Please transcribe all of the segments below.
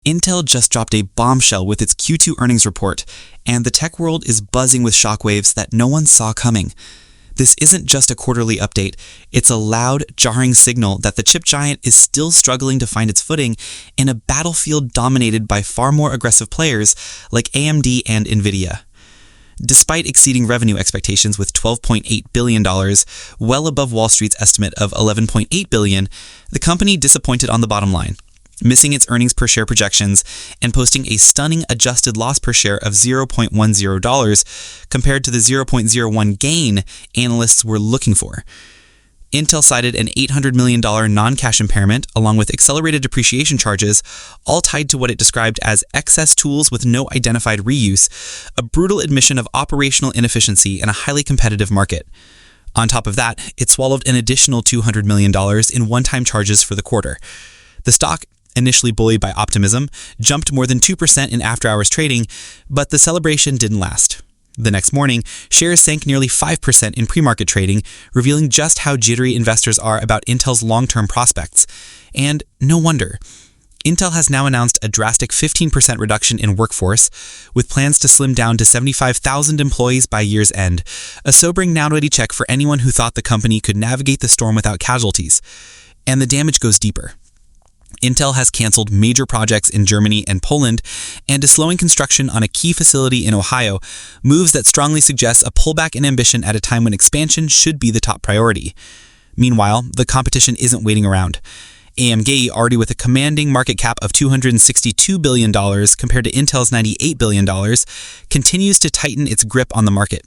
Intel just dropped a bombshell with its Q2 earnings report, and the tech world is buzzing with shockwaves that no one saw coming. This isn't just a quarterly update, it's a loud, jarring signal that the chip giant is still struggling to find its footing in a battlefield dominated by far more aggressive players like AMD and Nvidia. Despite exceeding revenue expectations with $12.8 billion, well above Wall Street's estimate of $11.8 billion, the company disappointed on the bottom line, missing its earnings per share projections and posting a stunning adjusted loss per share of $0.10 compared to the $0.01 gain analysts were looking for. Intel cited an $800 million non-cash impairment along with accelerated depreciation charges, all tied to what it described as excess tools with no identified reuse, a brutal admission of operational inefficiency in a highly competitive market. On top of that, it swallowed an additional $200 million in one-time charges for the quarter. The stock, initially buoyed by optimism, jumped more than 2% in after-hours trading, but the celebration didn't last. The next morning, shares sank nearly 5% in pre-market trading, revealing just how jittery investors are about Intel's long-term prospects. And no wonder. Intel has now announced a drastic 15% reduction in workforce, with plans to slim down to 75,000 employees by year's end, a sobering now-ready check for anyone who thought the company could navigate the storm without casualties. And the damage goes deeper. Intel has canceled major projects in Germany and Poland and is slowing construction on a key facility in Ohio, moves that strongly suggest a pullback in ambition at a time when expansion should be the top priority. Meanwhile, the competition isn't waiting around. AMD, already with a commanding market cap of $262 billion compared to Intel's $98 billion, continues to tighten its grip on the market.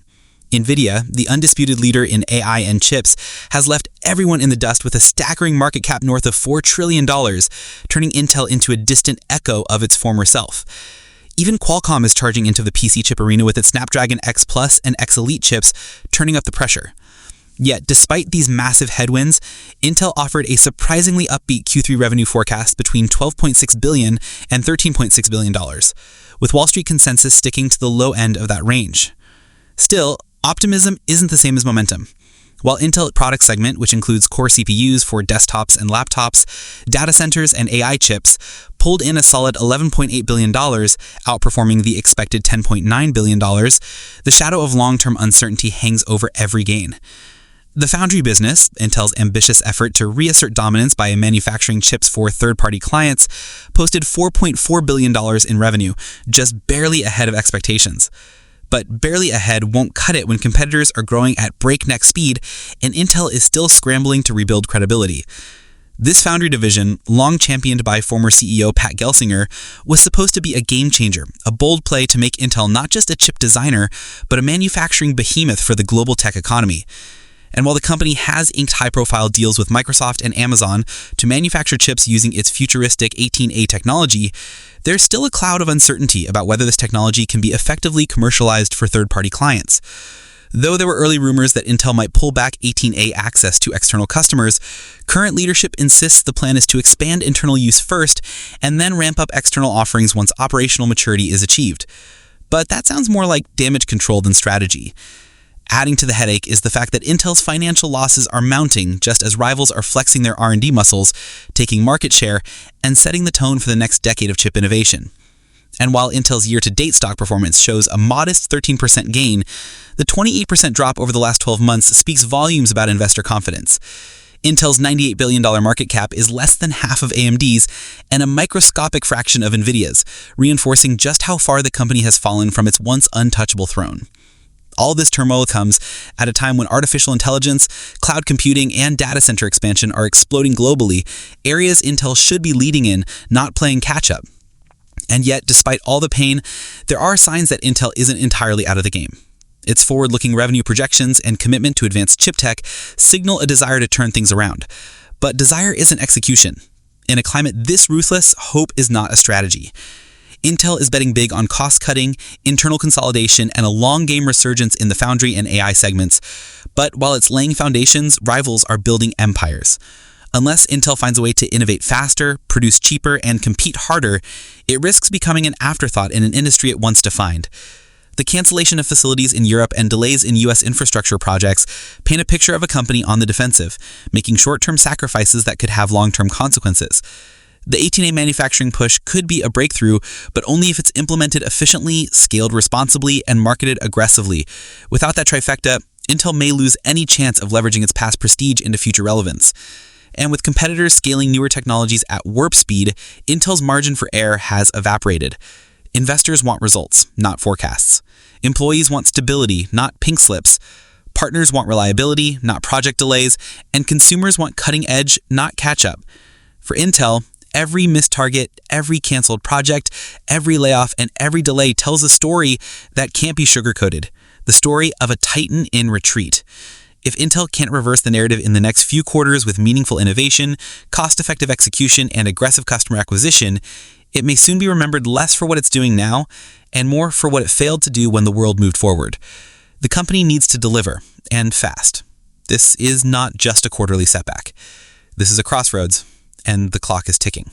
Nvidia, the undisputed leader in AI and chips, has left everyone in the dust with a staggering market cap north of $4 trillion, turning Intel into a distant echo of its former self. Even Qualcomm is charging into the PC chip arena with its Snapdragon X Plus and X Elite chips, turning up the pressure. Yet, despite these massive headwinds, Intel offered a surprisingly upbeat Q3 revenue forecast between $12.6 billion and $13.6 billion, with Wall Street consensus sticking to the low end of that range. Still, optimism isn't the same as momentum. While Intel product segment, which includes core CPUs for desktops and laptops, data centers, and AI chips, pulled in a solid $11.8 billion, outperforming the expected $10.9 billion, the shadow of long-term uncertainty hangs over every gain. The Foundry business, Intel's ambitious effort to reassert dominance by manufacturing chips for third-party clients, posted $4.4 billion in revenue, just barely ahead of expectations. But barely ahead won't cut it when competitors are growing at breakneck speed and Intel is still scrambling to rebuild credibility. This Foundry division, long championed by former CEO Pat Gelsinger, was supposed to be a game changer, a bold play to make Intel not just a chip designer, but a manufacturing behemoth for the global tech economy. And while the company has inked high-profile deals with Microsoft and Amazon to manufacture chips using its futuristic 18A technology, there's still a cloud of uncertainty about whether this technology can be effectively commercialized for third-party clients. Though there were early rumors that Intel might pull back 18A access to external customers, current leadership insists the plan is to expand internal use first and then ramp up external offerings once operational maturity is achieved. But that sounds more like damage control than strategy. Adding to the headache is the fact that Intel's financial losses are mounting just as rivals are flexing their R&D muscles, taking market share, and setting the tone for the next decade of chip innovation. And while Intel's year-to-date stock performance shows a modest 13% gain, the 28% drop over the last 12 months speaks volumes about investor confidence. Intel's $98 billion market cap is less than half of AMD's and a microscopic fraction of Nvidia's, reinforcing just how far the company has fallen from its once untouchable throne. All this turmoil comes at a time when artificial intelligence, cloud computing, and data center expansion are exploding globally, areas Intel should be leading in, not playing catch-up. And yet, despite all the pain, there are signs that Intel isn't entirely out of the game. Its forward-looking revenue projections and commitment to advanced chip tech signal a desire to turn things around. But desire isn't execution. In a climate this ruthless, hope is not a strategy. Intel is betting big on cost-cutting, internal consolidation, and a long-game resurgence in the Foundry and AI segments. But while it's laying foundations, rivals are building empires. Unless Intel finds a way to innovate faster, produce cheaper, and compete harder, it risks becoming an afterthought in an industry it once defined. The cancellation of facilities in Europe and delays in U.S. infrastructure projects paint a picture of a company on the defensive, making short-term sacrifices that could have long-term consequences. The 18A manufacturing push could be a breakthrough, but only if it's implemented efficiently, scaled responsibly, and marketed aggressively. Without that trifecta, Intel may lose any chance of leveraging its past prestige into future relevance. And with competitors scaling newer technologies at warp speed, Intel's margin for error has evaporated. Investors want results, not forecasts. Employees want stability, not pink slips. Partners want reliability, not project delays. And consumers want cutting edge, not catch-up. For Intel, every missed target, every canceled project, every layoff, and every delay tells a story that can't be sugarcoated. The story of a titan in retreat. If Intel can't reverse the narrative in the next few quarters with meaningful innovation, cost-effective execution, and aggressive customer acquisition, it may soon be remembered less for what it's doing now and more for what it failed to do when the world moved forward. The company needs to deliver, and fast. This is not just a quarterly setback. This is a crossroads, and the clock is ticking.